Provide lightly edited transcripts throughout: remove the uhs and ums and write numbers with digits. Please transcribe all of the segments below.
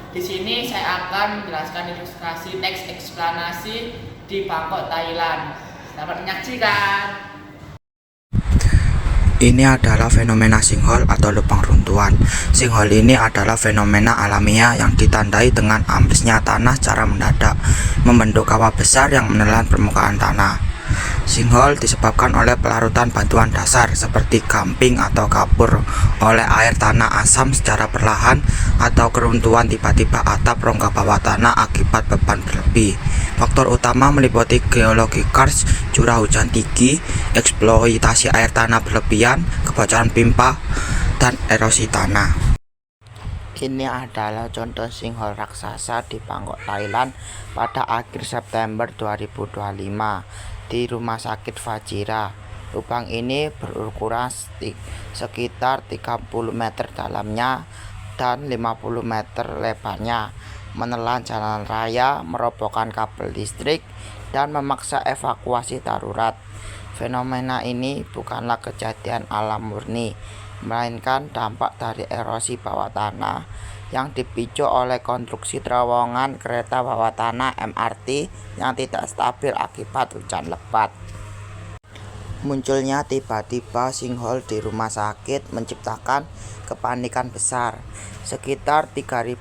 Di sini saya akan menjelaskan ilustrasi teks eksplanasi di Bangkok, Thailand. Selamat menyaksikan. Ini adalah fenomena sinkhole atau lubang runtuhan. Sinkhole ini adalah fenomena alamiah yang ditandai dengan amblesnya tanah secara mendadak, membentuk kawah besar yang menelan permukaan tanah. Sinkhole disebabkan oleh pelarutan batuan dasar seperti gamping atau kapur oleh air tanah asam secara perlahan, atau keruntuhan tiba-tiba atap rongga bawah tanah akibat beban berlebih. Faktor utama meliputi geologi karst, curah hujan tinggi, eksploitasi air tanah berlebihan, kebocoran pipa, dan erosi tanah. Ini adalah contoh sinkhole raksasa di Bangkok, Thailand pada akhir September 2025 di Rumah Sakit Fajira. Lubang ini berukuran sekitar 30 meter dalamnya dan 50 meter lebarnya, menelan jalan raya, merobohkan kabel listrik, dan memaksa evakuasi darurat. Fenomena ini bukanlah kejadian alam murni, melainkan dampak dari erosi bawah tanah yang dipicu oleh konstruksi terowongan kereta bawah tanah (MRT) yang tidak stabil akibat hujan lebat. Munculnya tiba-tiba sinkhole di rumah sakit menciptakan kepanikan besar. Sekitar 3.500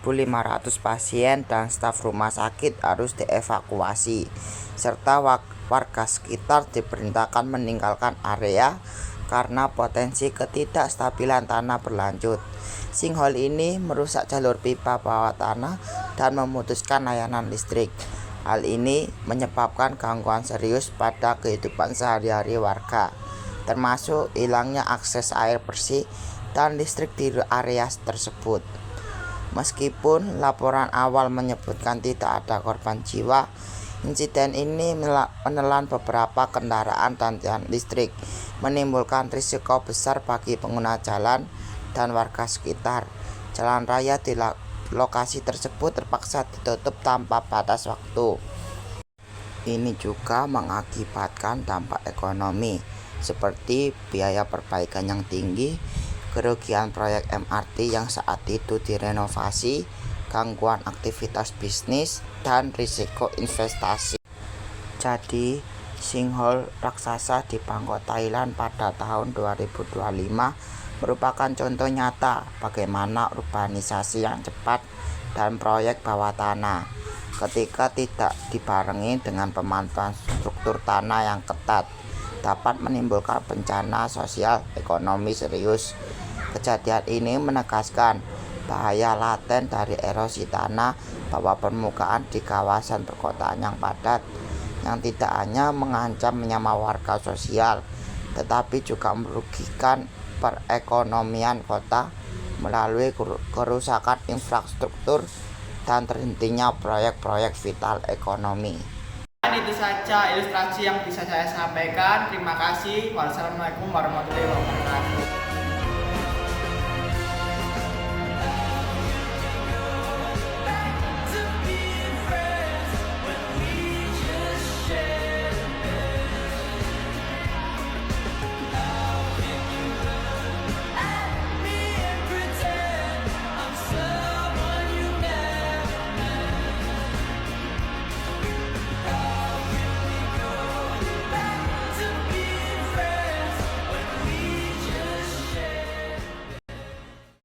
pasien dan staf rumah sakit harus dievakuasi, serta warga sekitar diperintahkan meninggalkan area karena potensi ketidakstabilan tanah berlanjut. Sinkhole ini merusak jalur pipa bawah tanah dan memutuskan layanan listrik. Hal ini menyebabkan gangguan serius pada kehidupan sehari-hari warga, termasuk hilangnya akses air bersih dan listrik di area tersebut. Meskipun laporan awal menyebutkan tidak ada korban jiwa, insiden ini menelan beberapa kendaraan dan tiang listrik, menimbulkan risiko besar bagi pengguna jalan dan warga sekitar. Jalan raya di lokasi tersebut terpaksa ditutup tanpa batas waktu. Ini juga mengakibatkan dampak ekonomi, seperti biaya perbaikan yang tinggi, kerugian proyek MRT yang saat itu direnovasi, gangguan aktivitas bisnis, dan risiko investasi. Jadi, sinkhole raksasa di Bangkok, Thailand pada tahun 2025 merupakan contoh nyata bagaimana urbanisasi yang cepat dan proyek bawah tanah, ketika tidak dibarengi dengan pemantauan struktur tanah yang ketat, dapat menimbulkan bencana sosial ekonomi serius. Kejadian ini menegaskan bahaya laten dari erosi tanah bawah permukaan di kawasan perkotaan yang padat, yang tidak hanya mengancam nyawa warga sosial, tetapi juga merugikan perekonomian kota melalui kerusakan infrastruktur dan terhentinya proyek-proyek vital ekonomi. Dan itu saja ilustrasi yang bisa saya sampaikan. Terima kasih. Wassalamualaikum warahmatullahi wabarakatuh.